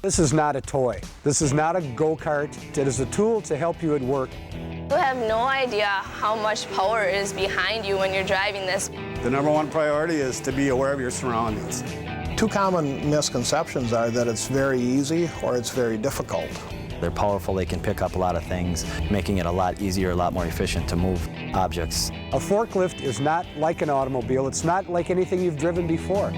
This is not a toy. This is not a go-kart. It is a tool to help you at work. You have no idea how much power is behind you when you're driving this. The number one priority is to be aware of your surroundings. Two common misconceptions are that it's very easy or it's very difficult. They're powerful, they can pick up a lot of things, making it a lot easier, a lot more efficient to move objects. A forklift is not like an automobile. It's not like anything you've driven before.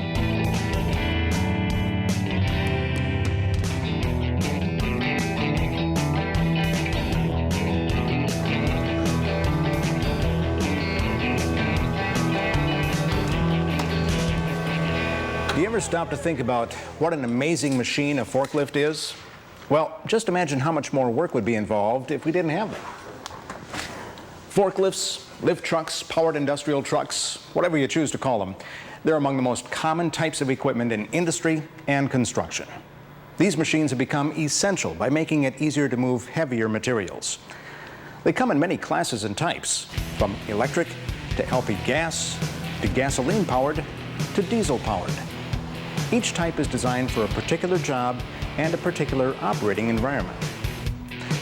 Do you ever stop to think about what an amazing machine a forklift is? Well, just imagine how much more work would be involved if we didn't have them. Forklifts, lift trucks, powered industrial trucks, whatever you choose to call them, they're among the most common types of equipment in industry and construction. These machines have become essential by making it easier to move heavier materials. They come in many classes and types, from electric to LP gas, to gasoline-powered, to diesel-powered. Each type is designed for a particular job and a particular operating environment.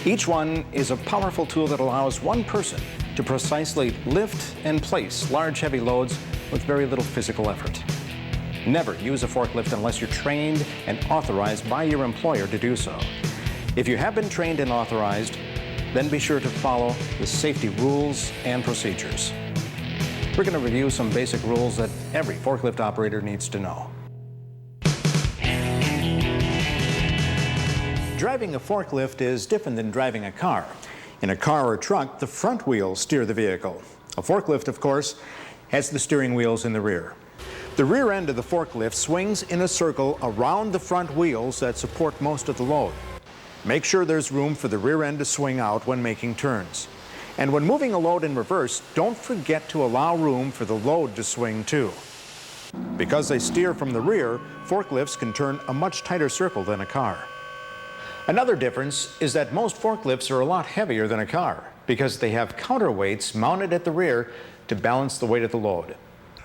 Each one is a powerful tool that allows one person to precisely lift and place large, heavy loads with very little physical effort. Never use a forklift unless you're trained and authorized by your employer to do so. If you have been trained and authorized, then be sure to follow the safety rules and procedures. We're going to review some basic rules that every forklift operator needs to know. Driving a forklift is different than driving a car. In a car or truck, the front wheels steer the vehicle. A forklift, of course, has the steering wheels in the rear. The rear end of the forklift swings in a circle around the front wheels that support most of the load. Make sure there's room for the rear end to swing out when making turns. And when moving a load in reverse, don't forget to allow room for the load to swing too. Because they steer from the rear, forklifts can turn a much tighter circle than a car. Another difference is that most forklifts are a lot heavier than a car because they have counterweights mounted at the rear to balance the weight of the load.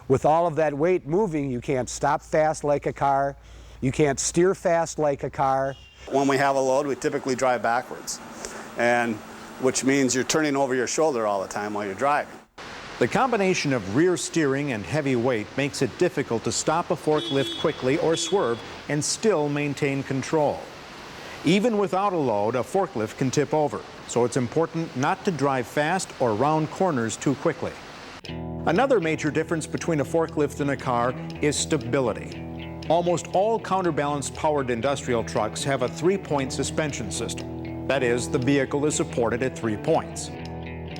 With all of that weight moving, you can't stop fast like a car. You can't steer fast like a car. When we have a load, we typically drive backwards, which means you're turning over your shoulder all the time while you're driving. The combination of rear steering and heavy weight makes it difficult to stop a forklift quickly or swerve and still maintain control. Even without a load, a forklift can tip over, so it's important not to drive fast or round corners too quickly. Another major difference between a forklift and a car is stability. Almost all counterbalanced powered industrial trucks have a 3-point suspension system. That is, the vehicle is supported at 3 points.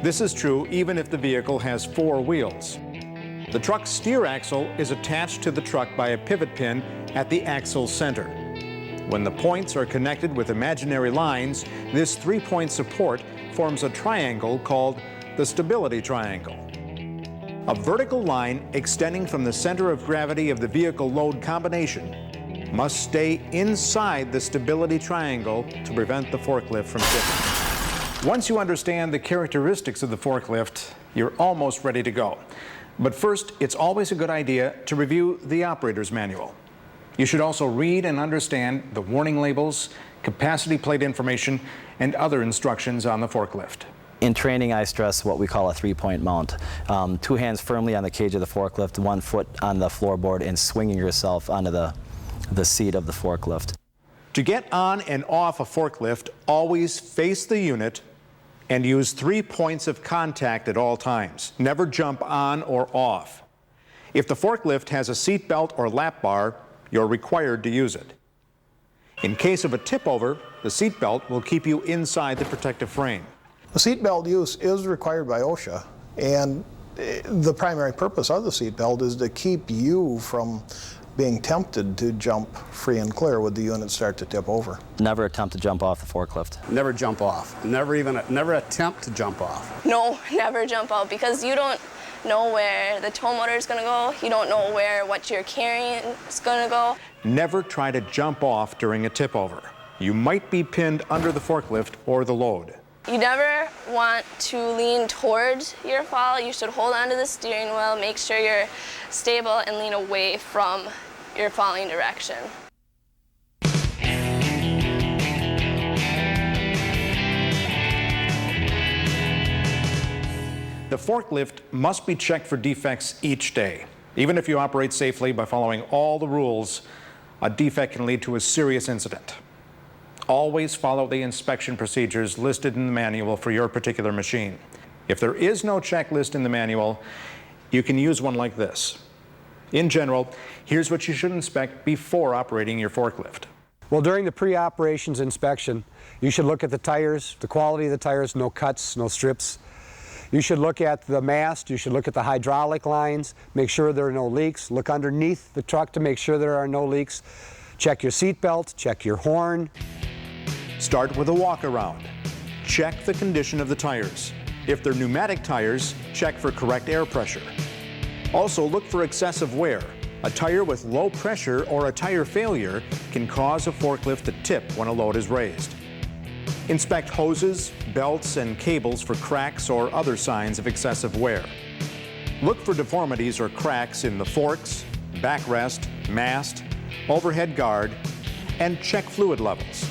This is true even if the vehicle has 4 wheels. The truck's steer axle is attached to the truck by a pivot pin at the axle center. When the points are connected with imaginary lines, this 3-point support forms a triangle called the stability triangle. A vertical line extending from the center of gravity of the vehicle load combination must stay inside the stability triangle to prevent the forklift from tipping. Once you understand the characteristics of the forklift, you're almost ready to go. But first, it's always a good idea to review the operator's manual. You should also read and understand the warning labels, capacity plate information, and other instructions on the forklift. In training, I stress what we call a 3-point mount. 2 hands firmly on the cage of the forklift, 1 foot on the floorboard, and swinging yourself onto the seat of the forklift. To get on and off a forklift, always face the unit and use 3 points of contact at all times. Never jump on or off. If the forklift has a seat belt or lap bar, you're required to use it. In case of a tip over, the seat belt will keep you inside the protective frame. The seat belt use is required by OSHA, and the primary purpose of the seat belt is to keep you from being tempted to jump free and clear when the units start to tip over. Never attempt to jump off the forklift. Never jump off. Never attempt to jump off. No, never jump out because you don't know where the tow motor is going to go. You don't know where what you're carrying is going to go. Never try to jump off during a tip over. You might be pinned under the forklift or the load. You never want to lean towards your fall. You should hold onto the steering wheel, make sure you're stable, and lean away from your falling direction. The forklift must be checked for defects each day. Even if you operate safely by following all the rules, a defect can lead to a serious incident. Always follow the inspection procedures listed in the manual for your particular machine. If there is no checklist in the manual, you can use one like this. In general, here's what you should inspect before operating your forklift. Well, during the pre-operations inspection, you should look at the tires, the quality of the tires, no cuts, no strips. You should look at the mast, you should look at the hydraulic lines, make sure there are no leaks. Look underneath the truck to make sure there are no leaks. Check your seat belt, check your horn. Start with a walk around. Check the condition of the tires. If they're pneumatic tires, check for correct air pressure. Also look for excessive wear. A tire with low pressure or a tire failure can cause a forklift to tip when a load is raised. Inspect hoses, belts, and cables for cracks or other signs of excessive wear. Look for deformities or cracks in the forks, backrest, mast, overhead guard, and check fluid levels.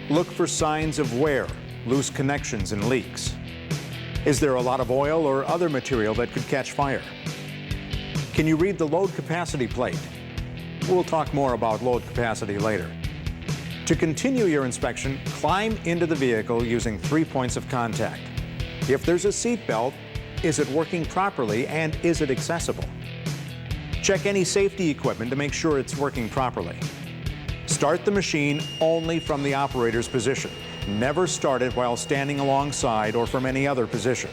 Look for signs of wear, loose connections, and leaks. Is there a lot of oil or other material that could catch fire? Can you read the load capacity plate? We'll talk more about load capacity later. To continue your inspection, climb into the vehicle using 3 points of contact. If there's a seat belt, is it working properly and is it accessible? Check any safety equipment to make sure it's working properly. Start the machine only from the operator's position. Never start it while standing alongside or from any other position.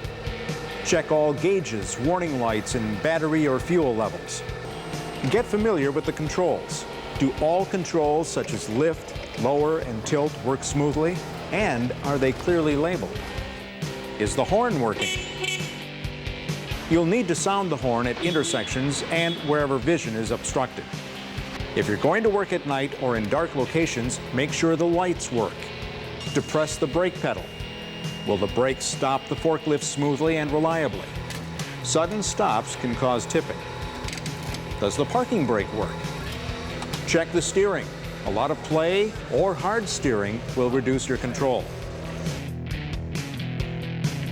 Check all gauges, warning lights, and battery or fuel levels. Get familiar with the controls. Do all controls such as lift, lower, and tilt work smoothly? And are they clearly labeled? Is the horn working? You'll need to sound the horn at intersections and wherever vision is obstructed. If you're going to work at night or in dark locations, make sure the lights work. Depress the brake pedal. Will the brakes stop the forklift smoothly and reliably? Sudden stops can cause tipping. Does the parking brake work? Check the steering. A lot of play or hard steering will reduce your control.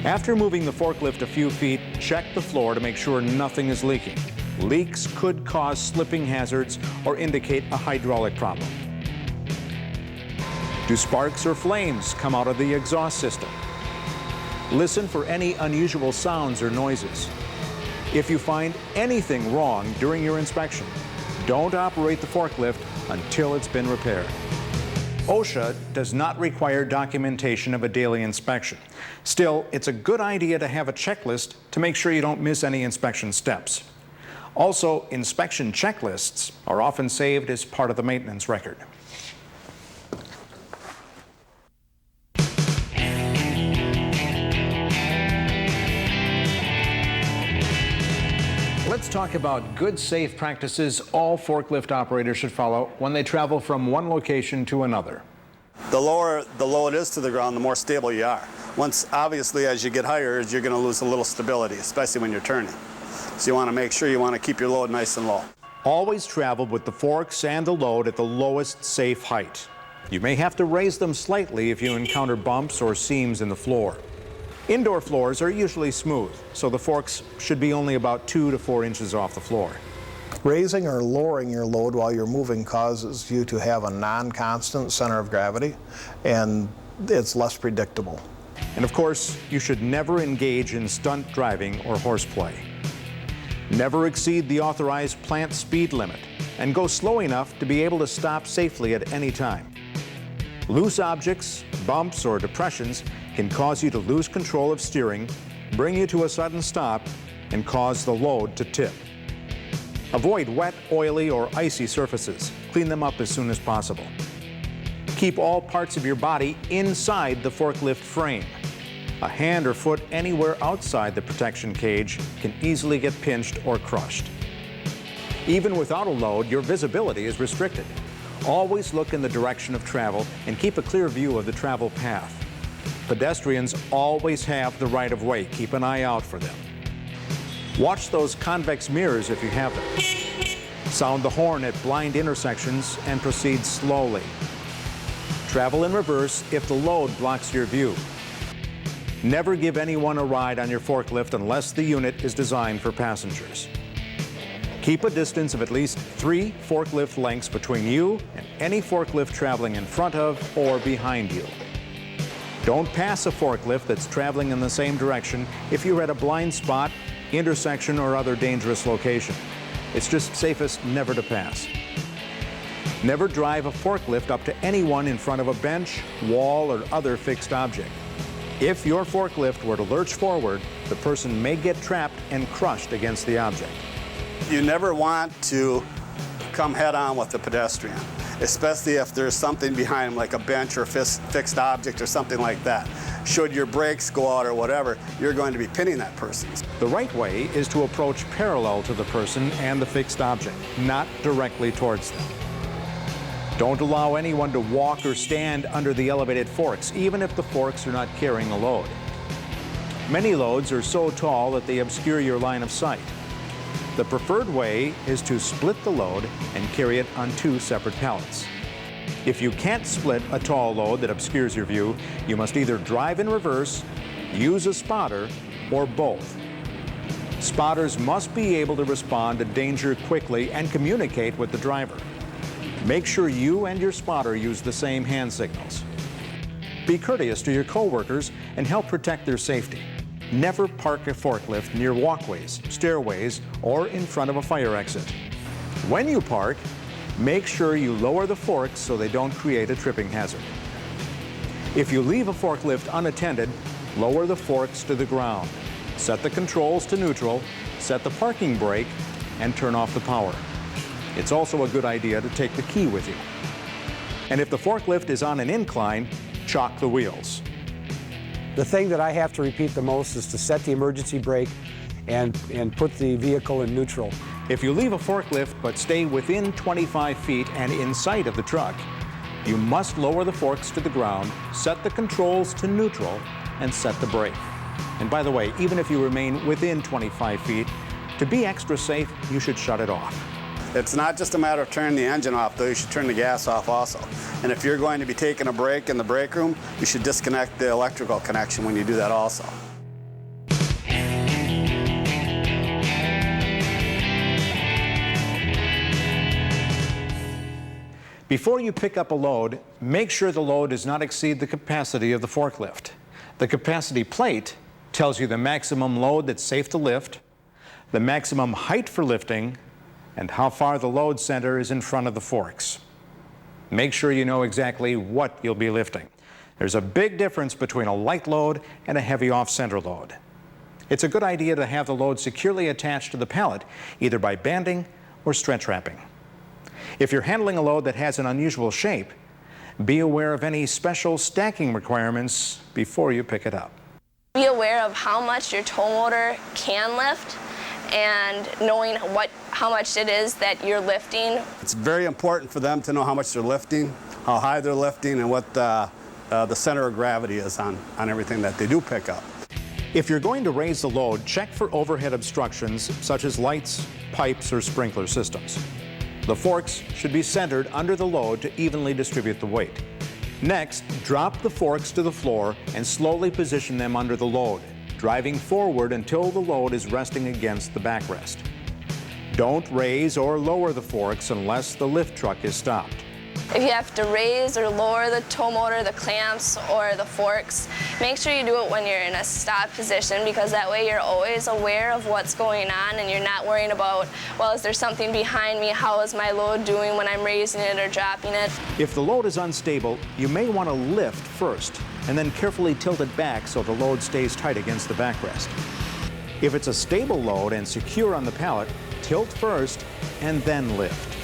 After moving the forklift a few feet, check the floor to make sure nothing is leaking. Leaks could cause slipping hazards or indicate a hydraulic problem. Do sparks or flames come out of the exhaust system? Listen for any unusual sounds or noises. If you find anything wrong during your inspection, don't operate the forklift until it's been repaired. OSHA does not require documentation of a daily inspection. Still, it's a good idea to have a checklist to make sure you don't miss any inspection steps. Also, inspection checklists are often saved as part of the maintenance record. Let's talk about good, safe practices all forklift operators should follow when they travel from one location to another. The lower the load is to the ground, the more stable you are. Once, obviously, as you get higher, you're going to lose a little stability, especially when you're turning. So you want to make sure you want to keep your load nice and low. Always travel with the forks and the load at the lowest safe height. You may have to raise them slightly if you encounter bumps or seams in the floor. Indoor floors are usually smooth, so the forks should be only about 2 to 4 inches off the floor. Raising or lowering your load while you're moving causes you to have a non-constant center of gravity, and it's less predictable. And of course, you should never engage in stunt driving or horseplay. Never exceed the authorized plant speed limit, and go slow enough to be able to stop safely at any time. Loose objects, bumps, or depressions can cause you to lose control of steering, bring you to a sudden stop, and cause the load to tip. Avoid wet, oily, or icy surfaces. Clean them up as soon as possible. Keep all parts of your body inside the forklift frame. A hand or foot anywhere outside the protection cage can easily get pinched or crushed. Even without a load, your visibility is restricted. Always look in the direction of travel and keep a clear view of the travel path. Pedestrians always have the right of way. Keep an eye out for them. Watch those convex mirrors if you have them. Sound the horn at blind intersections and proceed slowly. Travel in reverse if the load blocks your view. Never give anyone a ride on your forklift unless the unit is designed for passengers. Keep a distance of at least 3 forklift lengths between you and any forklift traveling in front of or behind you. Don't pass a forklift that's traveling in the same direction if you're at a blind spot, intersection, or other dangerous location. It's just safest never to pass. Never drive a forklift up to anyone in front of a bench, wall, or other fixed object. If your forklift were to lurch forward, the person may get trapped and crushed against the object. You never want to come head on with the pedestrian, especially if there's something behind them like a bench or fixed object or something like that. Should your brakes go out or whatever, you're going to be pinning that person. The right way is to approach parallel to the person and the fixed object, not directly towards them. Don't allow anyone to walk or stand under the elevated forks, even if the forks are not carrying a load. Many loads are so tall that they obscure your line of sight. The preferred way is to split the load and carry it on 2 separate pallets. If you can't split a tall load that obscures your view, you must either drive in reverse, use a spotter, or both. Spotters must be able to respond to danger quickly and communicate with the driver. Make sure you and your spotter use the same hand signals. Be courteous to your coworkers and help protect their safety. Never park a forklift near walkways, stairways, or in front of a fire exit. When you park, make sure you lower the forks so they don't create a tripping hazard. If you leave a forklift unattended, lower the forks to the ground. Set the controls to neutral, set the parking brake, and turn off the power. It's also a good idea to take the key with you. And if the forklift is on an incline, chock the wheels. The thing that I have to repeat the most is to set the emergency brake and put the vehicle in neutral. If you leave a forklift but stay within 25 feet and in sight of the truck, you must lower the forks to the ground, set the controls to neutral, and set the brake. And by the way, even if you remain within 25 feet, to be extra safe, you should shut it off. It's not just a matter of turning the engine off, though. You should turn the gas off also. And if you're going to be taking a break in the break room, you should disconnect the electrical connection when you do that also. Before you pick up a load, make sure the load does not exceed the capacity of the forklift. The capacity plate tells you the maximum load that's safe to lift, the maximum height for lifting, and how far the load center is in front of the forks. Make sure you know exactly what you'll be lifting. There's a big difference between a light load and a heavy off-center load. It's a good idea to have the load securely attached to the pallet, either by banding or stretch wrapping. If you're handling a load that has an unusual shape, be aware of any special stacking requirements before you pick it up. Be aware of how much your tow motor can lift and knowing how much it is that you're lifting. It's very important for them to know how much they're lifting, how high they're lifting, and what the center of gravity is on everything that they do pick up. If you're going to raise the load, check for overhead obstructions such as lights, pipes, or sprinkler systems. The forks should be centered under the load to evenly distribute the weight. Next, drop the forks to the floor and slowly position them under the load, driving forward until the load is resting against the backrest. Don't raise or lower the forks unless the lift truck is stopped. If you have to raise or lower the tow motor, the clamps, or the forks, make sure you do it when you're in a stop position, because that way you're always aware of what's going on and you're not worrying about, well, is there something behind me? How is my load doing when I'm raising it or dropping it? If the load is unstable, you may want to lift first and then carefully tilt it back so the load stays tight against the backrest. If it's a stable load and secure on the pallet, tilt first and then lift.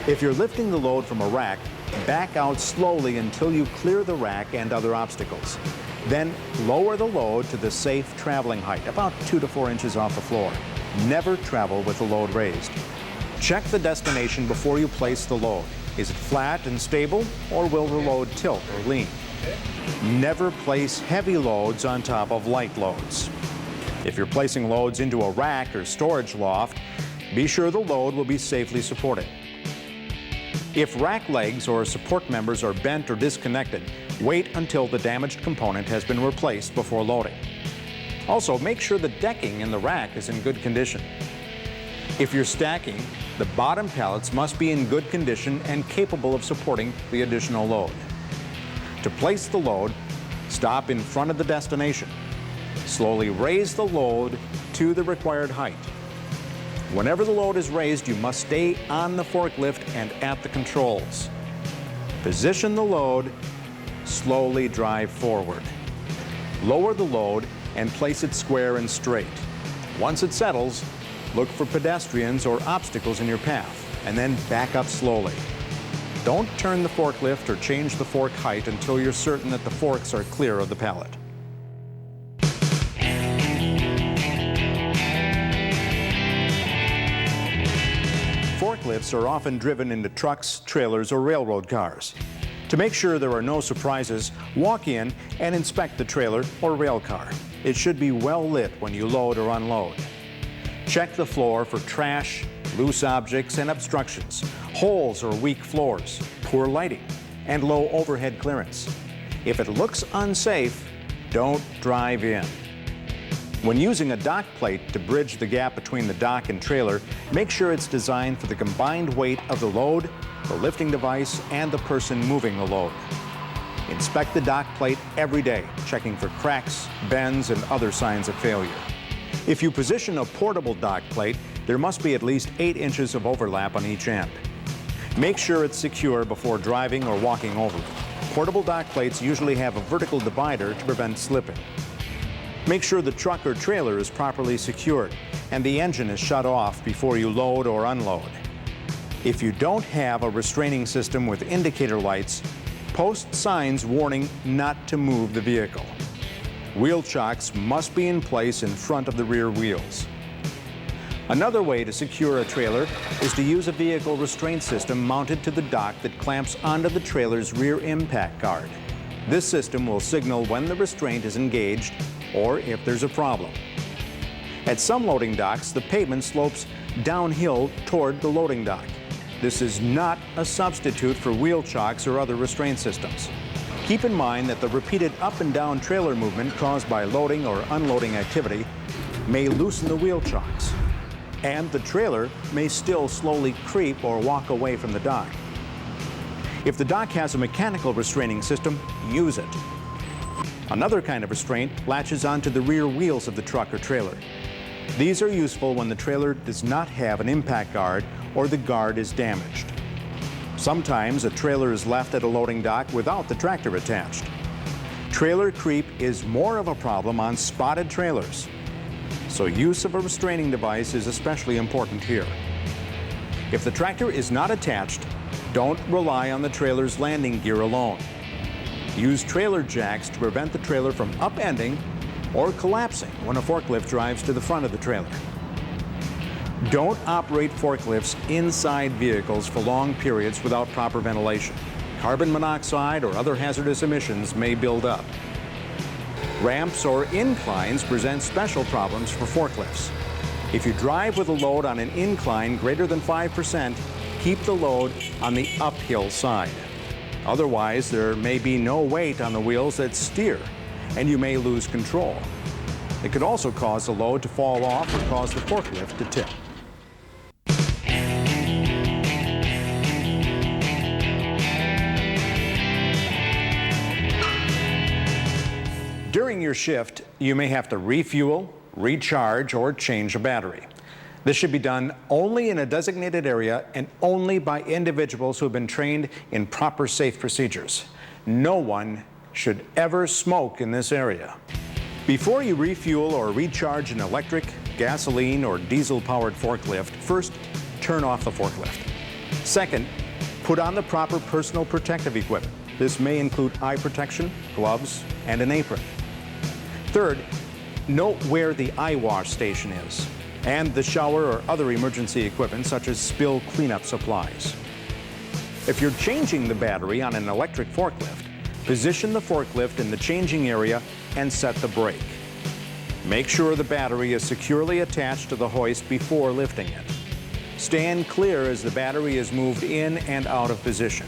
If you're lifting the load from a rack, back out slowly until you clear the rack and other obstacles. Then lower the load to the safe traveling height, about 2 to 4 inches off the floor. Never travel with the load raised. Check the destination before you place the load. Is it flat and stable, or will the load tilt or lean? Never place heavy loads on top of light loads. If you're placing loads into a rack or storage loft, be sure the load will be safely supported. If rack legs or support members are bent or disconnected, wait until the damaged component has been replaced before loading. Also, make sure the decking in the rack is in good condition. If you're stacking, the bottom pallets must be in good condition and capable of supporting the additional load. To place the load, stop in front of the destination. Slowly raise the load to the required height. Whenever the load is raised, you must stay on the forklift and at the controls. Position the load, slowly drive forward. Lower the load and place it square and straight. Once it settles, look for pedestrians or obstacles in your path, and then back up slowly. Don't turn the forklift or change the fork height until you're certain that the forks are clear of the pallet. Forklifts are often driven into trucks, trailers, or railroad cars. To make sure there are no surprises, walk in and inspect the trailer or rail car. It should be well lit when you load or unload. Check the floor for trash, loose objects, and obstructions, holes or weak floors, poor lighting, and low overhead clearance. If it looks unsafe, don't drive in. When using a dock plate to bridge the gap between the dock and trailer, make sure it's designed for the combined weight of the load, the lifting device, and the person moving the load. Inspect the dock plate every day, checking for cracks, bends, and other signs of failure. If you position a portable dock plate, there must be at least 8 inches of overlap on each end. Make sure it's secure before driving or walking over it. Portable dock plates usually have a vertical divider to prevent slipping. Make sure the truck or trailer is properly secured and the engine is shut off before you load or unload. If you don't have a restraining system with indicator lights, post signs warning not to move the vehicle. Wheel chocks must be in place in front of the rear wheels. Another way to secure a trailer is to use a vehicle restraint system mounted to the dock that clamps onto the trailer's rear impact guard. This system will signal when the restraint is engaged or if there's a problem. At some loading docks, the pavement slopes downhill toward the loading dock. This is not a substitute for wheel chocks or other restraint systems. Keep in mind that the repeated up and down trailer movement caused by loading or unloading activity may loosen the wheel chocks, and the trailer may still slowly creep or walk away from the dock. If the dock has a mechanical restraining system, use it. Another kind of restraint latches onto the rear wheels of the truck or trailer. These are useful when the trailer does not have an impact guard or the guard is damaged. Sometimes a trailer is left at a loading dock without the tractor attached. Trailer creep is more of a problem on spotted trailers, so use of a restraining device is especially important here. If the tractor is not attached, don't rely on the trailer's landing gear alone. Use trailer jacks to prevent the trailer from upending or collapsing when a forklift drives to the front of the trailer. Don't operate forklifts inside vehicles for long periods without proper ventilation. Carbon monoxide or other hazardous emissions may build up. Ramps or inclines present special problems for forklifts. If you drive with a load on an incline greater than 5%, keep the load on the uphill side. Otherwise, there may be no weight on the wheels that steer, and you may lose control. It could also cause the load to fall off or cause the forklift to tip. During your shift, you may have to refuel, recharge, or change a battery. This should be done only in a designated area and only by individuals who have been trained in proper safe procedures. No one should ever smoke in this area. Before you refuel or recharge an electric, gasoline, or diesel-powered forklift, first, turn off the forklift. Second, put on the proper personal protective equipment. This may include eye protection, gloves, and an apron. Third, note where the eye wash station is, and the shower or other emergency equipment such as spill cleanup supplies. If you're changing the battery on an electric forklift, position the forklift in the changing area and set the brake. Make sure the battery is securely attached to the hoist before lifting it. Stand clear as the battery is moved in and out of position.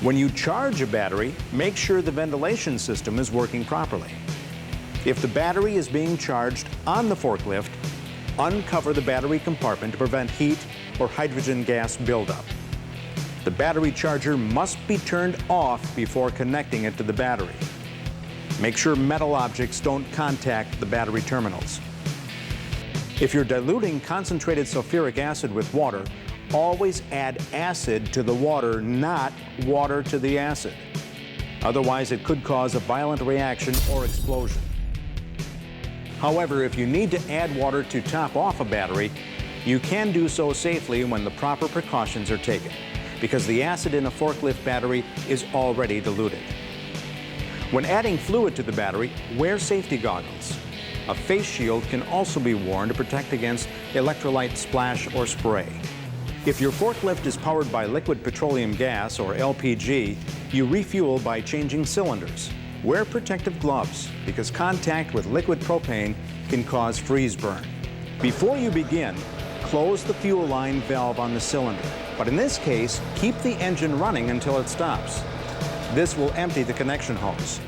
When you charge a battery, make sure the ventilation system is working properly. If the battery is being charged on the forklift, uncover the battery compartment to prevent heat or hydrogen gas buildup. The battery charger must be turned off before connecting it to the battery. Make sure metal objects don't contact the battery terminals. If you're diluting concentrated sulfuric acid with water, always add acid to the water, not water to the acid. Otherwise, it could cause a violent reaction or explosion. However, if you need to add water to top off a battery, you can do so safely when the proper precautions are taken, because the acid in a forklift battery is already diluted. When adding fluid to the battery, wear safety goggles. A face shield can also be worn to protect against electrolyte splash or spray. If your forklift is powered by liquid petroleum gas or LPG, you refuel by changing cylinders. Wear protective gloves because contact with liquid propane can cause freeze burn. Before you begin, close the fuel line valve on the cylinder. But in this case, keep the engine running until it stops. This will empty the connection hose.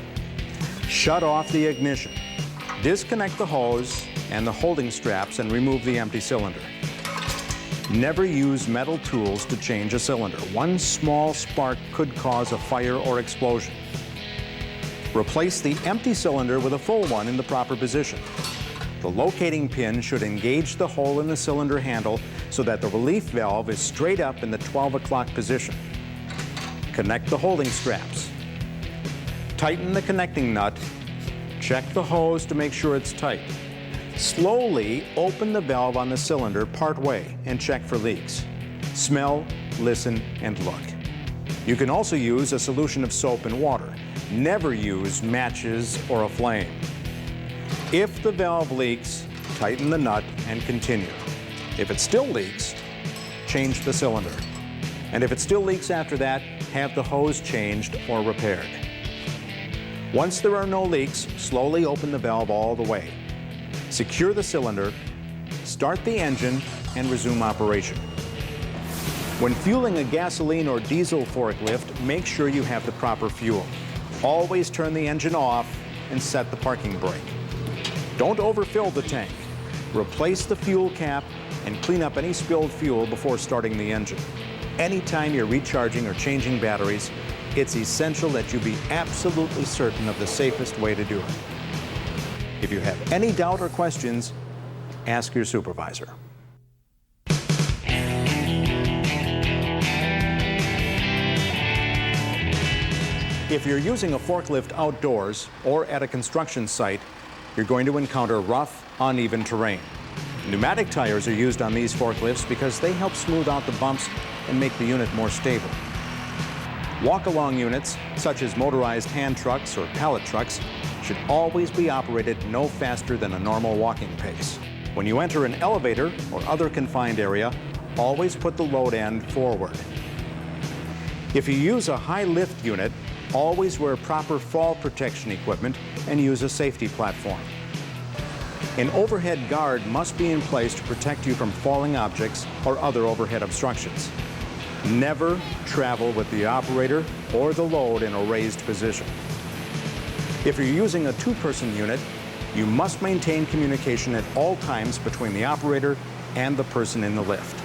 Shut off the ignition. Disconnect the hose and the holding straps and remove the empty cylinder. Never use metal tools to change a cylinder. One small spark could cause a fire or explosion. Replace the empty cylinder with a full one in the proper position. The locating pin should engage the hole in the cylinder handle so that the relief valve is straight up in the 12 o'clock position. Connect the holding straps. Tighten the connecting nut. Check the hose to make sure it's tight. Slowly open the valve on the cylinder part way and check for leaks. Smell, listen, and look. You can also use a solution of soap and water. Never use matches or a flame. If the valve leaks, tighten the nut and continue. If it still leaks, change the cylinder. And if it still leaks after that, have the hose changed or repaired. Once there are no leaks, slowly open the valve all the way. Secure the cylinder, start the engine, and resume operation. When fueling a gasoline or diesel forklift, make sure you have the proper fuel. Always turn the engine off and set the parking brake. Don't overfill the tank. Replace the fuel cap and clean up any spilled fuel before starting the engine. Anytime you're recharging or changing batteries, it's essential that you be absolutely certain of the safest way to do it. If you have any doubt or questions, ask your supervisor. If you're using a forklift outdoors or at a construction site, you're going to encounter rough, uneven terrain. Pneumatic tires are used on these forklifts because they help smooth out the bumps and make the unit more stable. Walk-along units, such as motorized hand trucks or pallet trucks, should always be operated no faster than a normal walking pace. When you enter an elevator or other confined area, always put the load end forward. If you use a high lift unit, always wear proper fall protection equipment and use a safety platform. An overhead guard must be in place to protect you from falling objects or other overhead obstructions. Never travel with the operator or the load in a raised position. If you're using a two-person unit, you must maintain communication at all times between the operator and the person in the lift.